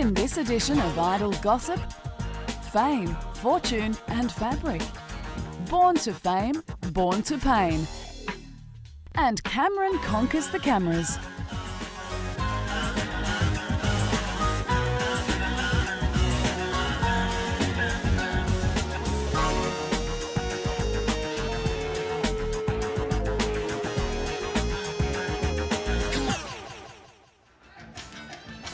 In this edition of Idle Gossip, fame, fortune and fabric. Born to fame, born to pain. And Cameron conquers the cameras.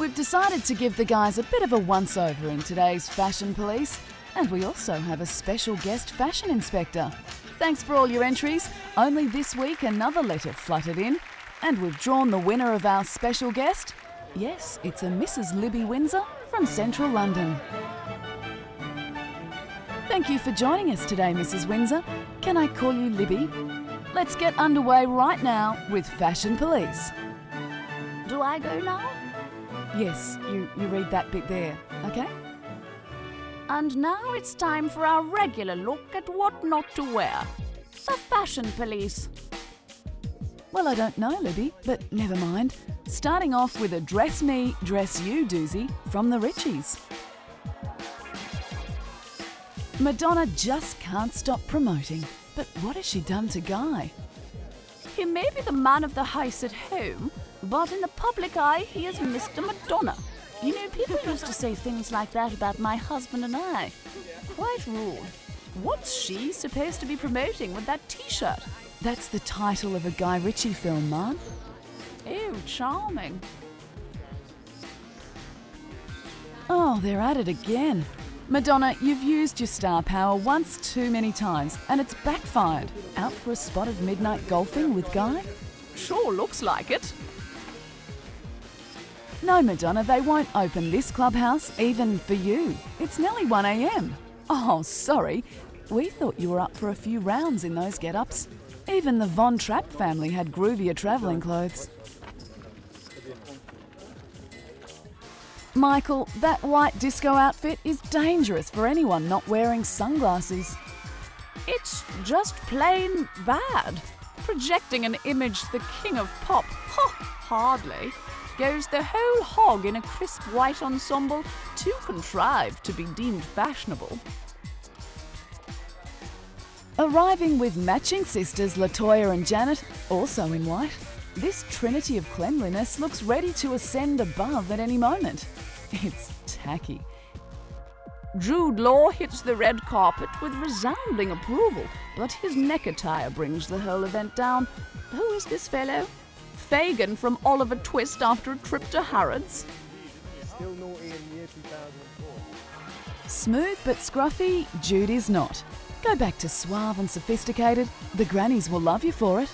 We've decided to give the guys a bit of a once-over in today's Fashion Police, and we also have a special guest fashion inspector. Thanks for all your entries. Only this week another letter fluttered in, and we've drawn the winner of our special guest. Yes, it's a Mrs. Libby Windsor from Central London. Thank you for joining us today, Mrs. Windsor. Can I call you Libby? Let's get underway right now with Fashion Police. Do I go now? Yes, you read that bit there, okay? And now it's time for our regular look at what not to wear. The Fashion Police. Well, I don't know, Libby, but never mind. Starting off with a dress me, dress you doozy from the Richies. Madonna just can't stop promoting, but what has she done to Guy? He may be the man of the house at home, but in the public eye, he is Mr. Madonna. You know, people used to say things like that about my husband and I. Quite rude. What's she supposed to be promoting with that T-shirt? That's the title of a Guy Ritchie film, man. Oh, charming. Oh, they're at it again. Madonna, you've used your star power once too many times, and it's backfired. Out for a spot of midnight golfing with Guy? Sure looks like it. No, Madonna, they won't open this clubhouse, even for you. It's nearly 1 a.m. Oh, sorry. We thought you were up for a few rounds in those get-ups. Even the Von Trapp family had groovier travelling clothes. Michael, that white disco outfit is dangerous for anyone not wearing sunglasses. It's just plain bad. Projecting an image the king of pop, hardly. Goes the whole hog in a crisp white ensemble, too contrived to be deemed fashionable. Arriving with matching sisters Latoya and Janet, also in white, this trinity of cleanliness looks ready to ascend above at any moment. It's tacky. Jude Law hits the red carpet with resounding approval, but his neck attire brings the whole event down. Who is this fellow? Fagin from Oliver Twist after a trip to Harrods. Still naughty in year 2004. Smooth but scruffy, Jude is not. Go back to suave and sophisticated. The grannies will love you for it.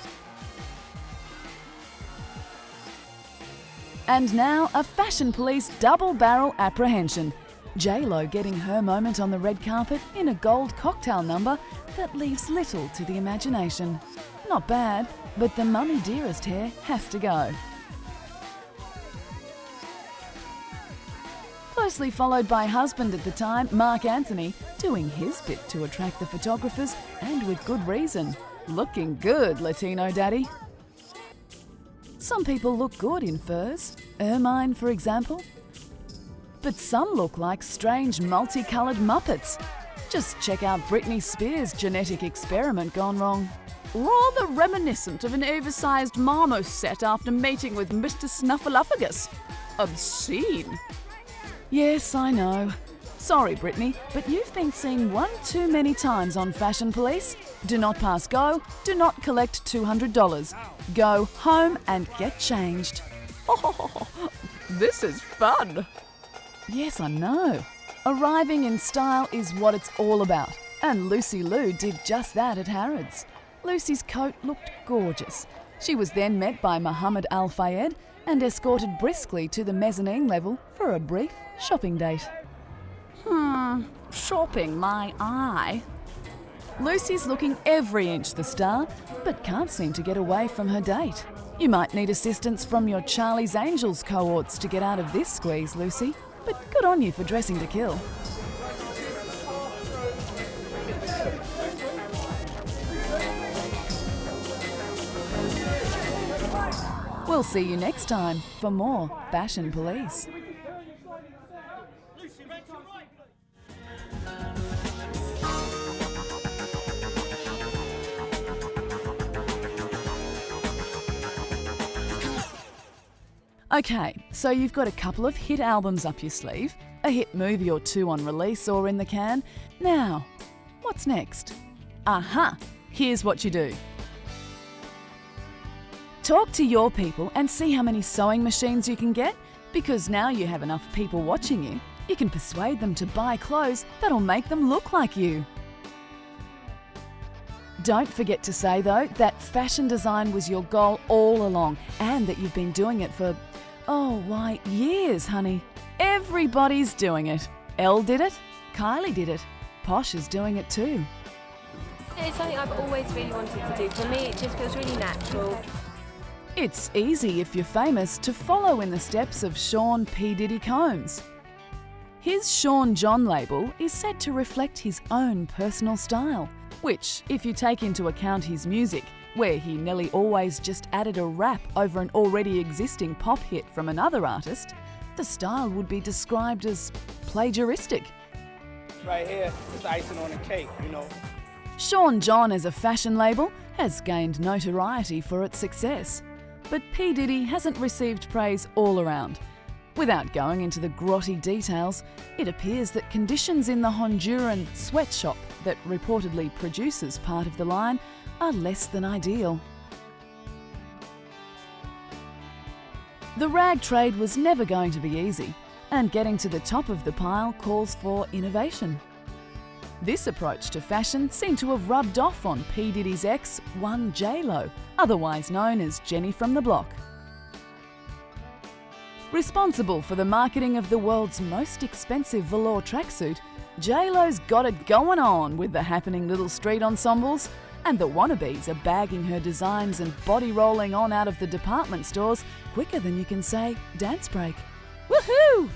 And now, a Fashion Police double-barrel apprehension. J-Lo getting her moment on the red carpet in a gold cocktail number that leaves little to the imagination. Not bad, but the Mummy Dearest hair has to go. Closely followed by husband at the time, Mark Anthony, doing his bit to attract the photographers, and with good reason. Looking good, Latino daddy. Some people look good in furs, ermine for example. But some look like strange multicoloured Muppets. Just check out Britney Spears' genetic experiment gone wrong. Rather reminiscent of an oversized marmoset after mating with Mr. Snuffleupagus. Obscene. Yes, I know. Sorry, Britney, but you've been seen one too many times on Fashion Police. Do not pass go. Do not collect $200. Go home and get changed. Oh, this is fun. Yes, I know. Arriving in style is what it's all about. And Lucy Liu did just that at Harrods. Lucy's coat looked gorgeous. She was then met by Mohammed Al Fayed and escorted briskly to the mezzanine level for a brief shopping date. Shopping my eye. Lucy's looking every inch the star, but can't seem to get away from her date. You might need assistance from your Charlie's Angels cohorts to get out of this squeeze, Lucy, but good on you for dressing to kill. We'll see you next time for more Fashion Police. Okay, so you've got a couple of hit albums up your sleeve, a hit movie or two on release or in the can. Now, what's next? Aha! Here's what you do. Talk to your people and see how many sewing machines you can get, because now you have enough people watching you, you can persuade them to buy clothes that'll make them look like you. Don't forget to say, though, that fashion design was your goal all along and that you've been doing it for, years, honey. Everybody's doing it. Elle did it. Kylie did it. Posh is doing it too. It's something I've always really wanted to do. For me, it just feels really natural. It's easy, if you're famous, to follow in the steps of Sean P. Diddy Combs. His Sean John label is said to reflect his own personal style, which, if you take into account his music, where he nearly always just added a rap over an already existing pop hit from another artist, the style would be described as plagiaristic. Right here, it's icing on the cake, Sean John as a fashion label has gained notoriety for its success, but P. Diddy hasn't received praise all around. Without going into the grotty details, it appears that conditions in the Honduran sweatshop that reportedly produces part of the line are less than ideal. The rag trade was never going to be easy, and getting to the top of the pile calls for innovation. This approach to fashion seemed to have rubbed off on P. Diddy's ex, one J-Lo, otherwise known as Jenny from the Block. Responsible for the marketing of the world's most expensive velour tracksuit, J-Lo's got it going on with the happening little street ensembles, and the wannabes are bagging her designs and body rolling on out of the department stores quicker than you can say dance break. Woohoo!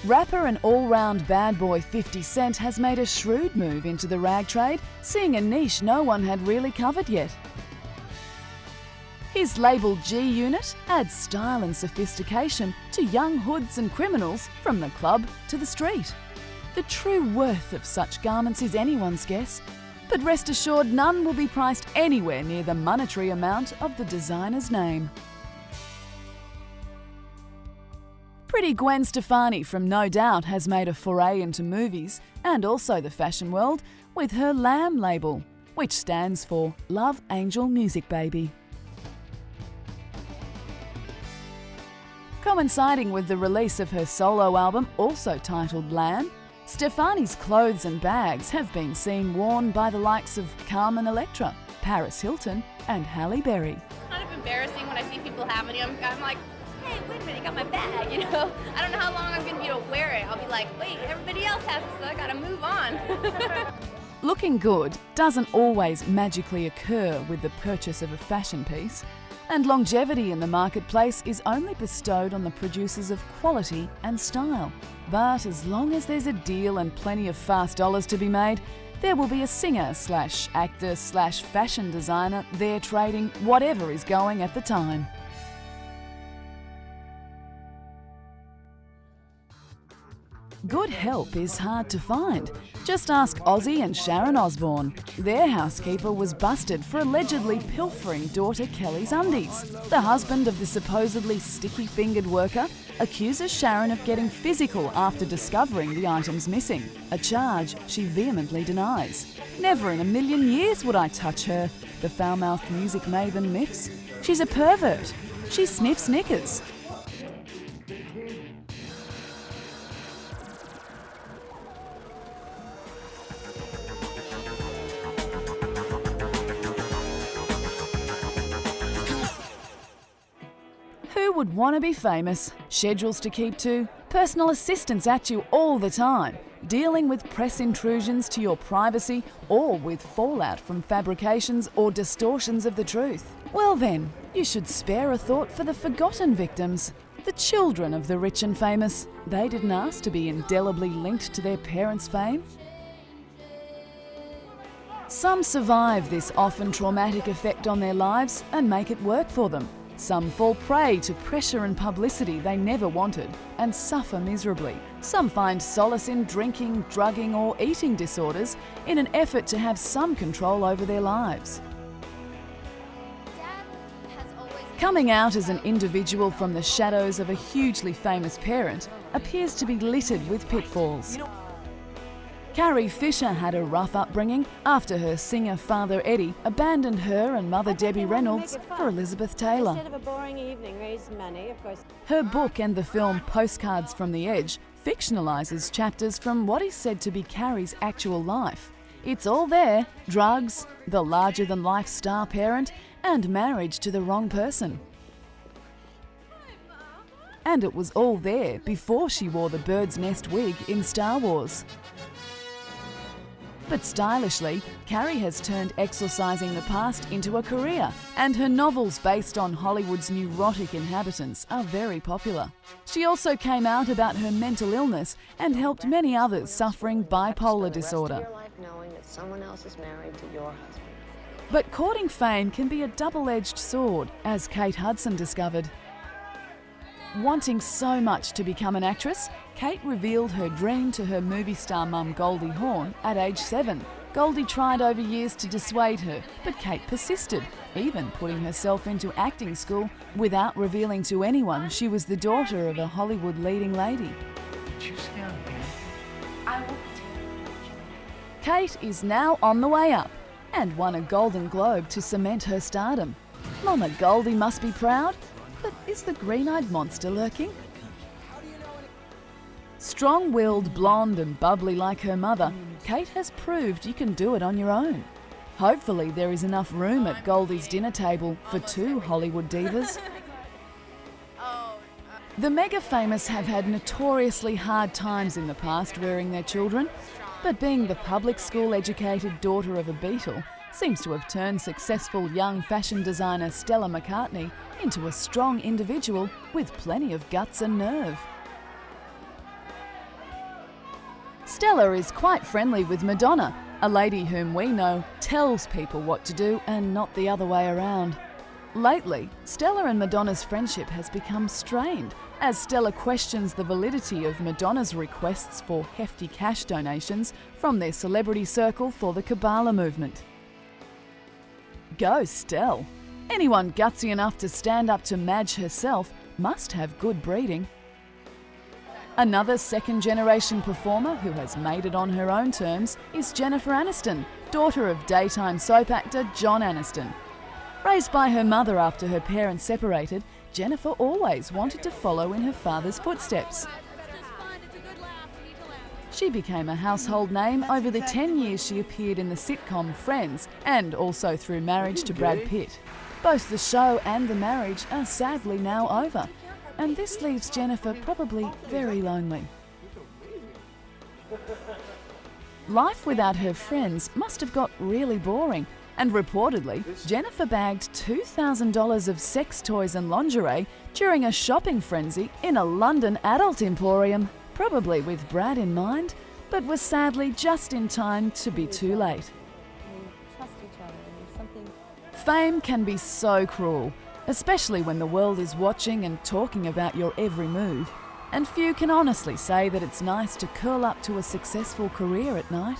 Rapper and all-round bad boy 50 Cent has made a shrewd move into the rag trade, seeing a niche no one had really covered yet. His label G-Unit adds style and sophistication to young hoods and criminals from the club to the street. The true worth of such garments is anyone's guess, but rest assured none will be priced anywhere near the monetary amount of the designer's name. Pretty Gwen Stefani from No Doubt has made a foray into movies and also the fashion world with her Lamb label, which stands for Love Angel Music Baby. Coinciding with the release of her solo album, also titled Lamb, Stefani's clothes and bags have been seen worn by the likes of Carmen Electra, Paris Hilton and Halle Berry. It's kind of embarrassing when I see people having them. I'm like, hey, wait a minute, I got my bag, I don't know how long I'm going to be able to wear it. I'll be like, wait, everybody else has it, so I got to move on. Looking good doesn't always magically occur with the purchase of a fashion piece, and longevity in the marketplace is only bestowed on the producers of quality and style. But as long as there's a deal and plenty of fast dollars to be made, there will be a singer/actor/fashion designer there trading whatever is going at the time. Good help is hard to find. Just ask Ozzy and Sharon Osbourne. Their housekeeper was busted for allegedly pilfering daughter Kelly's undies. The husband of the supposedly sticky-fingered worker accuses Sharon of getting physical after discovering the items missing, a charge she vehemently denies. Never in a million years would I touch her, the foul-mouthed music maven miffs. She's a pervert. She sniffs knickers. Who would want to be famous? Schedules to keep to, personal assistants at you all the time, dealing with press intrusions to your privacy or with fallout from fabrications or distortions of the truth. Well then, you should spare a thought for the forgotten victims, the children of the rich and famous. They didn't ask to be indelibly linked to their parents' fame. Some survive this often traumatic effect on their lives and make it work for them. Some fall prey to pressure and publicity they never wanted and suffer miserably. Some find solace in drinking, drugging or eating disorders in an effort to have some control over their lives. Coming out as an individual from the shadows of a hugely famous parent appears to be littered with pitfalls. Carrie Fisher had a rough upbringing after her singer father Eddie abandoned her and mother Debbie Reynolds for Elizabeth Taylor. Instead of a boring evening, raise money, of course. Her book and the film Postcards from the Edge fictionalises chapters from what is said to be Carrie's actual life. It's all there: drugs, the larger-than-life star parent, and marriage to the wrong person. And it was all there before she wore the bird's nest wig in Star Wars. But stylishly, Carrie has turned exorcising the past into a career, and her novels based on Hollywood's neurotic inhabitants are very popular. She also came out about her mental illness and helped many others suffering bipolar disorder. Knowing that someone else is married to your husband. But courting fame can be a double-edged sword, as Kate Hudson discovered. Wanting so much to become an actress, Kate revealed her dream to her movie star mum Goldie Hawn at age 7. Goldie tried over years to dissuade her, but Kate persisted, even putting herself into acting school without revealing to anyone she was the daughter of a Hollywood leading lady. Kate is now on the way up and won a Golden Globe to cement her stardom. Mama Goldie must be proud, but is the green-eyed monster lurking? Strong-willed, blonde and bubbly like her mother, Kate has proved you can do it on your own. Hopefully there is enough room at Goldie's dinner table for 2 Hollywood divas. The mega-famous have had notoriously hard times in the past rearing their children, but being the public school-educated daughter of a Beatle seems to have turned successful young fashion designer Stella McCartney into a strong individual with plenty of guts and nerve. Stella is quite friendly with Madonna, a lady whom we know tells people what to do and not the other way around. Lately, Stella and Madonna's friendship has become strained as Stella questions the validity of Madonna's requests for hefty cash donations from their celebrity circle for the Kabbalah movement. Go Stell! Anyone gutsy enough to stand up to Madge herself must have good breeding. Another second-generation performer who has made it on her own terms is Jennifer Aniston, daughter of daytime soap actor John Aniston. Raised by her mother after her parents separated, Jennifer always wanted to follow in her father's footsteps. She became a household name over the 10 years she appeared in the sitcom Friends, and also through marriage to Brad Pitt. Both the show and the marriage are sadly now over, and this leaves Jennifer probably very lonely. Life without her friends must have got really boring, and reportedly, Jennifer bagged $2,000 of sex toys and lingerie during a shopping frenzy in a London adult emporium, probably with Brad in mind, but was sadly just in time to be too late. Trust each other. Something. Fame can be so cruel, especially when the world is watching and talking about your every move, and few can honestly say that it's nice to curl up to a successful career at night.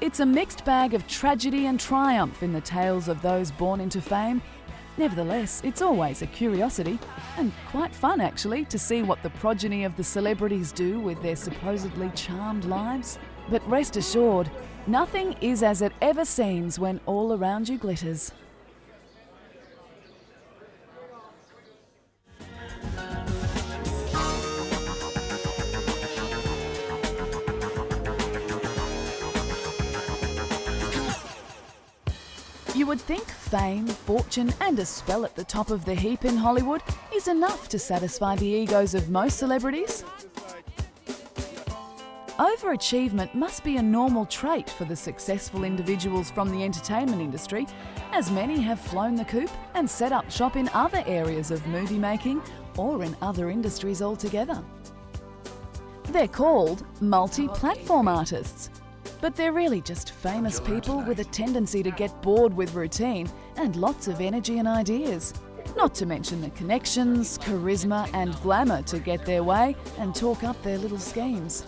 It's a mixed bag of tragedy and triumph in the tales of those born into fame. Nevertheless, it's always a curiosity, and quite fun actually, to see what the progeny of the celebrities do with their supposedly charmed lives. But rest assured, nothing is as it ever seems when all around you glitters. You would think fame, fortune and a spell at the top of the heap in Hollywood is enough to satisfy the egos of most celebrities. Overachievement must be a normal trait for the successful individuals from the entertainment industry, as many have flown the coop and set up shop in other areas of movie making or in other industries altogether. They're called multi-platform artists. But they're really just famous people with a tendency to get bored with routine and lots of energy and ideas. Not to mention the connections, charisma and glamour to get their way and talk up their little schemes.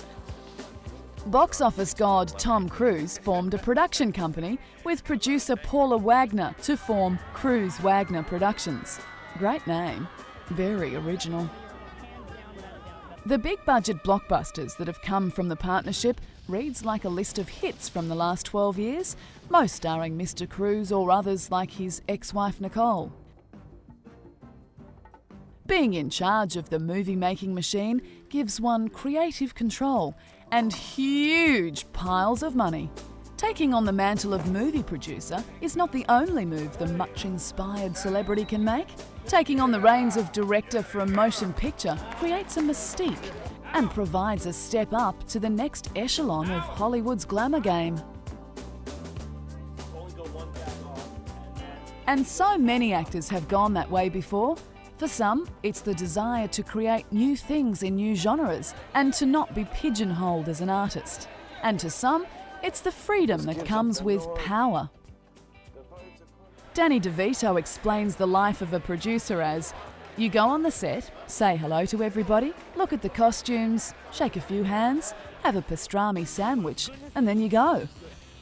Box office god Tom Cruise formed a production company with producer Paula Wagner to form Cruise Wagner Productions. Great name. Very original. The big-budget blockbusters that have come from the partnership reads like a list of hits from the last 12 years, most starring Mr. Cruise or others like his ex-wife Nicole. Being in charge of the movie-making machine gives one creative control and huge piles of money. Taking on the mantle of movie producer is not the only move the much-inspired celebrity can make. Taking on the reins of director for a motion picture creates a mystique and provides a step up to the next echelon of Hollywood's glamour game. And so many actors have gone that way before. For some, it's the desire to create new things in new genres and to not be pigeonholed as an artist. And to some, it's the freedom that comes with power. Danny DeVito explains the life of a producer as, you go on the set, say hello to everybody, look at the costumes, shake a few hands, have a pastrami sandwich, and then you go.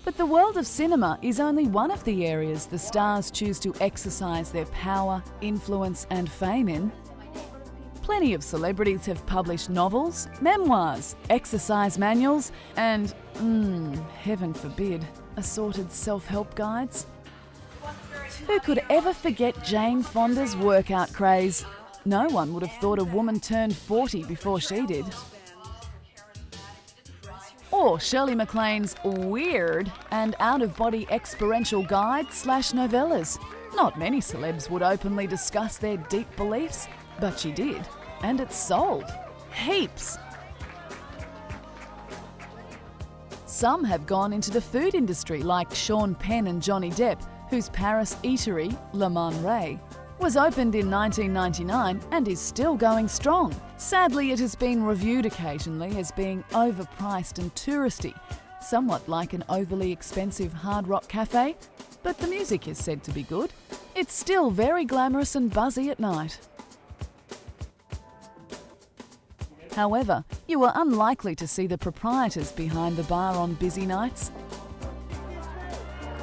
But the world of cinema is only one of the areas the stars choose to exercise their power, influence, and fame in. Plenty of celebrities have published novels, memoirs, exercise manuals, and, heaven forbid, assorted self-help guides. Who could ever forget Jane Fonda's workout craze? No one would have thought a woman turned 40 before she did. Or Shirley MacLaine's weird and out-of-body experiential guide/novellas. Not many celebs would openly discuss their deep beliefs, but she did, and it sold. Heaps! Some have gone into the food industry like Sean Penn and Johnny Depp, whose Paris eatery, Le Man Ray, was opened in 1999 and is still going strong. Sadly, it has been reviewed occasionally as being overpriced and touristy, somewhat like an overly expensive hard rock cafe, but the music is said to be good. It's still very glamorous and buzzy at night. However, you are unlikely to see the proprietors behind the bar on busy nights.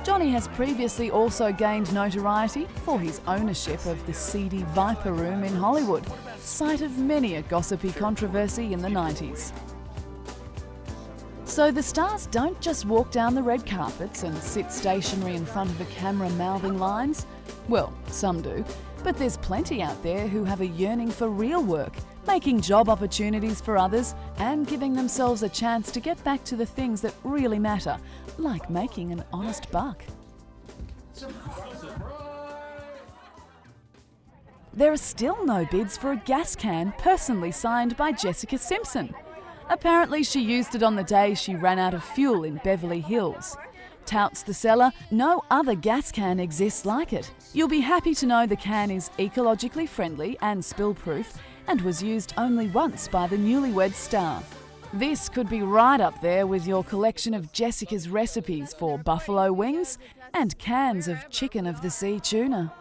Johnny has previously also gained notoriety for his ownership of the seedy Viper Room in Hollywood, site of many a gossipy controversy in the 90s. So the stars don't just walk down the red carpets and sit stationary in front of a camera mouthing lines. Well, some do, but there's plenty out there who have a yearning for real work, making job opportunities for others and giving themselves a chance to get back to the things that really matter, like making an honest buck. There are still no bids for a gas can personally signed by Jessica Simpson. Apparently she used it on the day she ran out of fuel in Beverly Hills. Touts the seller, no other gas can exists like it. You'll be happy to know the can is ecologically friendly and spill-proof and was used only once by the newlywed star. This could be right up there with your collection of Jessica's recipes for buffalo wings and cans of chicken of the sea tuna.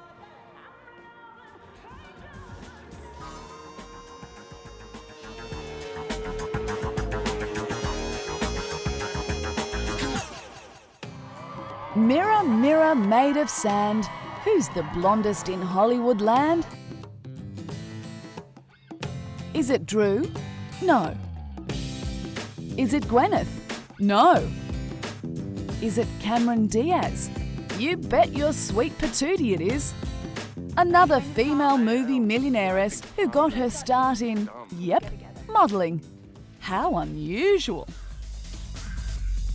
Mirror, mirror, maid of sand, who's the blondest in Hollywood land? Is it Drew? No. Is it Gwyneth? No. Is it Cameron Diaz? You bet your sweet patootie it is. Another female movie millionairess who got her start in, modelling. How unusual.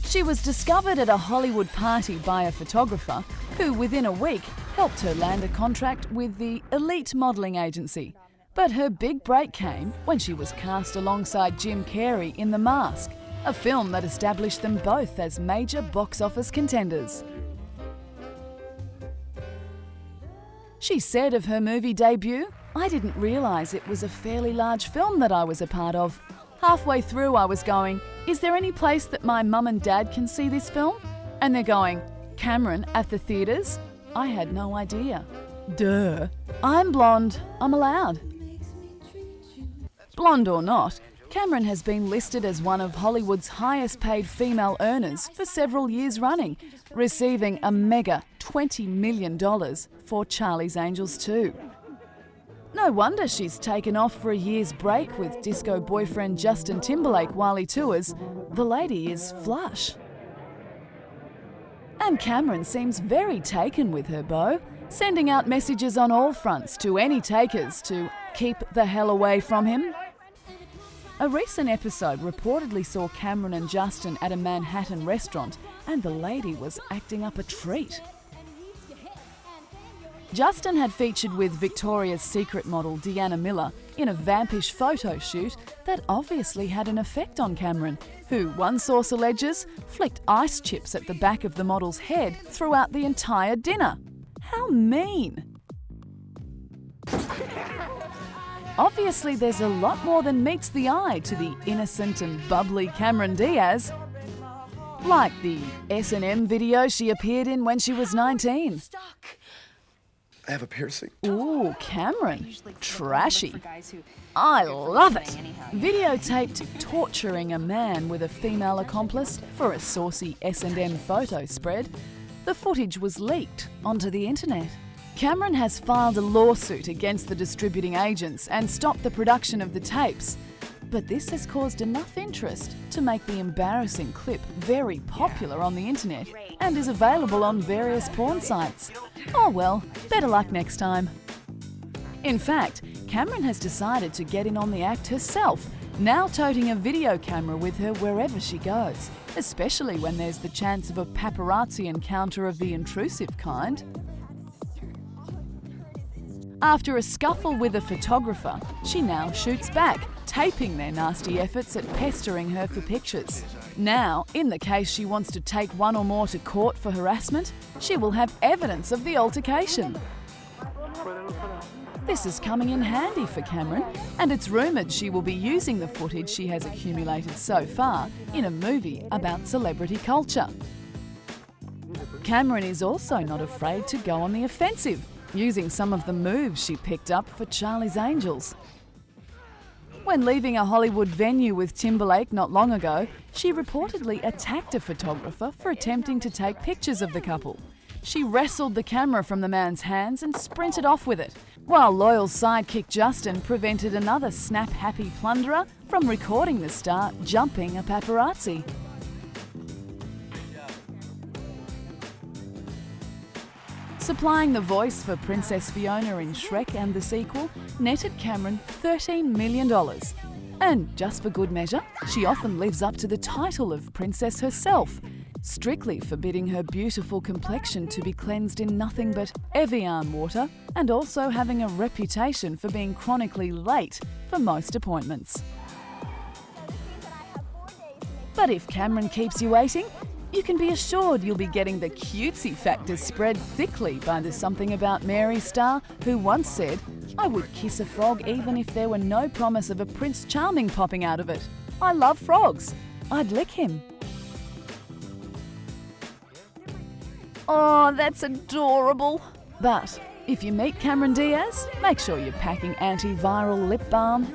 She was discovered at a Hollywood party by a photographer who, within a week, helped her land a contract with the elite modelling agency. But her big break came when she was cast alongside Jim Carrey in The Mask, a film that established them both as major box office contenders. She said of her movie debut, "I didn't realise it was a fairly large film that I was a part of. Halfway through I was going, is there any place that my mum and dad can see this film? And they're going, Cameron, at the theatres? I had no idea. Duh. I'm blonde, I'm allowed." Blonde or not, Cameron has been listed as one of Hollywood's highest paid female earners for several years running, receiving a mega $20 million for Charlie's Angels 2. No wonder she's taken off for a year's break with disco boyfriend Justin Timberlake while he tours. The lady is flush. And Cameron seems very taken with her beau, sending out messages on all fronts to any takers to keep the hell away from him. A recent episode reportedly saw Cameron and Justin at a Manhattan restaurant, and the lady was acting up a treat. Justin had featured with Victoria's Secret model Deanna Miller in a vampish photo shoot that obviously had an effect on Cameron, who, one source alleges, flicked ice chips at the back of the model's head throughout the entire dinner. How mean! Obviously, there's a lot more than meets the eye to the innocent and bubbly Cameron Diaz. Like the S&M video she appeared in when she was 19. I have a piercing. Ooh, Cameron. Trashy. I love it. Videotaped torturing a man with a female accomplice for a saucy S&M photo spread. The footage was leaked onto the internet. Cameron has filed a lawsuit against the distributing agents and stopped the production of the tapes. But this has caused enough interest to make the embarrassing clip very popular on the internet and is available on various porn sites. Oh well, better luck next time. In fact, Cameron has decided to get in on the act herself, now toting a video camera with her wherever she goes, especially when there's the chance of a paparazzi encounter of the intrusive kind. After a scuffle with a photographer, she now shoots back, taping their nasty efforts at pestering her for pictures. Now, in the case she wants to take one or more to court for harassment, she will have evidence of the altercation. This is coming in handy for Cameron, and it's rumoured she will be using the footage she has accumulated so far in a movie about celebrity culture. Cameron is also not afraid to go on the offensive, using some of the moves she picked up for Charlie's Angels. When leaving a Hollywood venue with Timberlake not long ago, she reportedly attacked a photographer for attempting to take pictures of the couple. She wrestled the camera from the man's hands and sprinted off with it, while loyal sidekick Justin prevented another snap-happy plunderer from recording the star jumping a paparazzi. Supplying the voice for Princess Fiona in Shrek and the sequel netted Cameron $13 million. And just for good measure, she often lives up to the title of princess herself, strictly forbidding her beautiful complexion to be cleansed in nothing but Evian water, and also having a reputation for being chronically late for most appointments. But if Cameron keeps you waiting, you can be assured you'll be getting the cutesy factor spread thickly by the Something About Mary star who once said, "I would kiss a frog even if there were no promise of a Prince Charming popping out of it. I love frogs. I'd lick him." Oh, that's adorable. But if you meet Cameron Diaz, make sure you're packing antiviral lip balm.